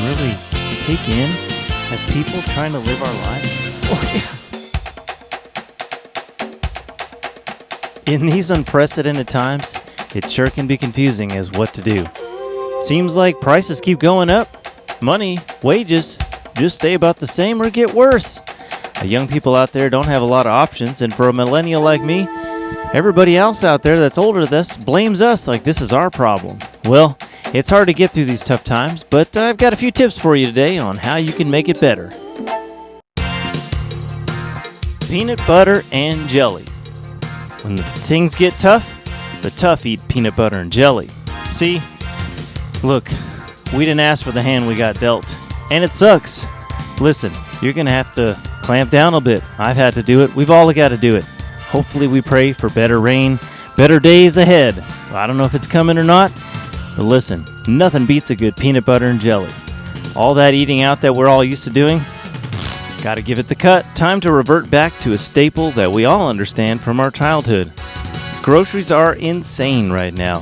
really take in as people trying to live our lives? Well, yeah. In these unprecedented times, it sure can be confusing as what to do. Seems like prices keep going up. Money, wages, just stay about the same or get worse. Young people out there don't have a lot of options, and for a millennial like me, everybody else out there that's older than us blames us like this is our problem. Well, it's hard to get through these tough times, but I've got a few tips for you today on how you can make it better. Peanut butter and jelly. When things get tough, the tough eat peanut butter and jelly. See? Look, we didn't ask for the hand we got dealt, and it sucks. Listen, you're going to have to clamp down a bit. I've had to do it. We've all got to do it. Hopefully we pray for better rain, better days ahead. I don't know if it's coming or not, but listen, nothing beats a good peanut butter and jelly. All that eating out that we're all used to doing, got to give it the cut. Time to revert back to a staple that we all understand from our childhood. Groceries are insane right now.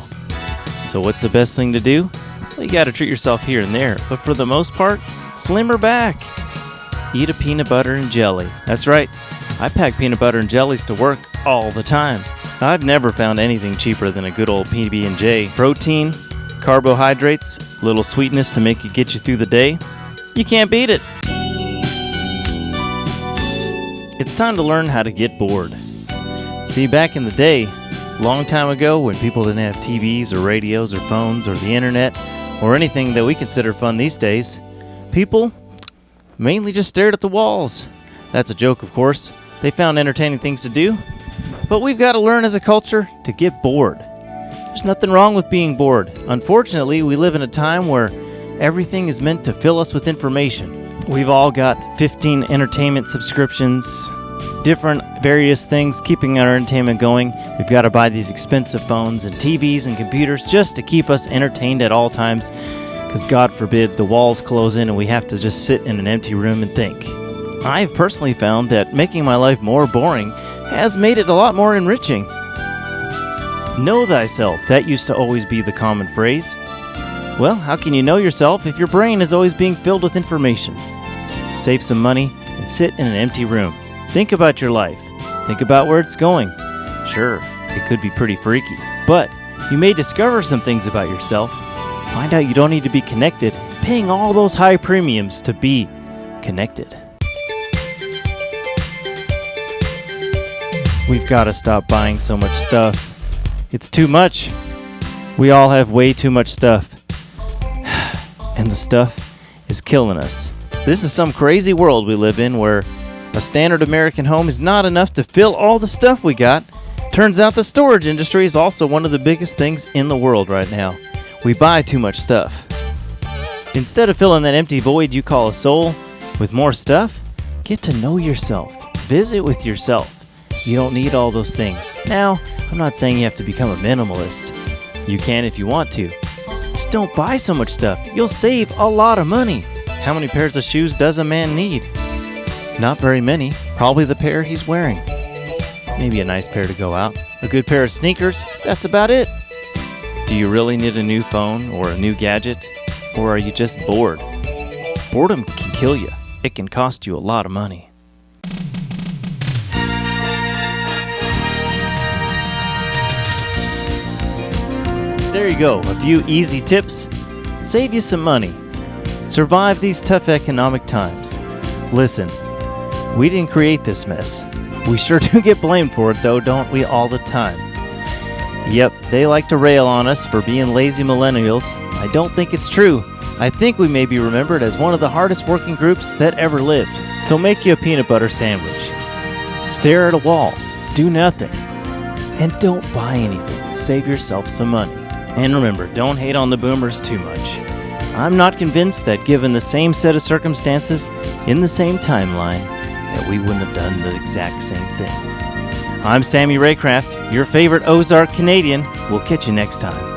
So what's the best thing to do? Well, you got to treat yourself here and there, but for the most part, slimmer back. Eat a peanut butter and jelly. That's right, I pack peanut butter and jellies to work all the time. I've never found anything cheaper than a good old PB&J. Protein, carbohydrates, little sweetness to get you through the day. You can't beat it. It's time to learn how to get bored. See, back in the day, long time ago when people didn't have TVs or radios or phones or the internet or anything that we consider fun these days, people mainly just stared at the walls. That's a joke, of course. They found entertaining things to do. But we've got to learn as a culture to get bored. There's nothing wrong with being bored. Unfortunately, we live in a time where everything is meant to fill us with information. We've all got 15 entertainment subscriptions, different various things keeping our entertainment going. We've got to buy these expensive phones and TVs and computers just to keep us entertained at all times. Because God forbid the walls close in and we have to just sit in an empty room and think. I've personally found that making my life more boring has made it a lot more enriching. Know thyself. That used to always be the common phrase. Well, how can you know yourself if your brain is always being filled with information? Save some money and sit in an empty room. Think about your life. Think about where it's going. Sure, it could be pretty freaky, but you may discover some things about yourself. Find out you don't need to be connected, paying all those high premiums to be connected. We've got to stop buying so much stuff. It's too much. We all have way too much stuff. And the stuff is killing us. This is some crazy world we live in where a standard American home is not enough to fill all the stuff we got. Turns out the storage industry is also one of the biggest things in the world right now. We buy too much stuff. Instead of filling that empty void you call a soul with more stuff, get to know yourself. Visit with yourself. You don't need all those things. Now, I'm not saying you have to become a minimalist. You can if you want to. Just don't buy so much stuff. You'll save a lot of money. How many pairs of shoes does a man need? Not very many. Probably the pair he's wearing. Maybe a nice pair to go out. A good pair of sneakers, that's about it. Do you really need a new phone or a new gadget? Or are you just bored? Boredom can kill you. It can cost you a lot of money. There you go. A few easy tips. Save you some money. Survive these tough economic times. Listen, we didn't create this mess. We sure do get blamed for it though, don't we, all the time? Yep, they like to rail on us for being lazy millennials. I don't think it's true. I think we may be remembered as one of the hardest working groups that ever lived. So make you a peanut butter sandwich. Stare at a wall. Do nothing. And don't buy anything. Save yourself some money. And remember, don't hate on the boomers too much. I'm not convinced that given the same set of circumstances in the same timeline, that we wouldn't have done the exact same thing. I'm Sammy Raycraft, your favorite Ozark Canadian. We'll catch you next time.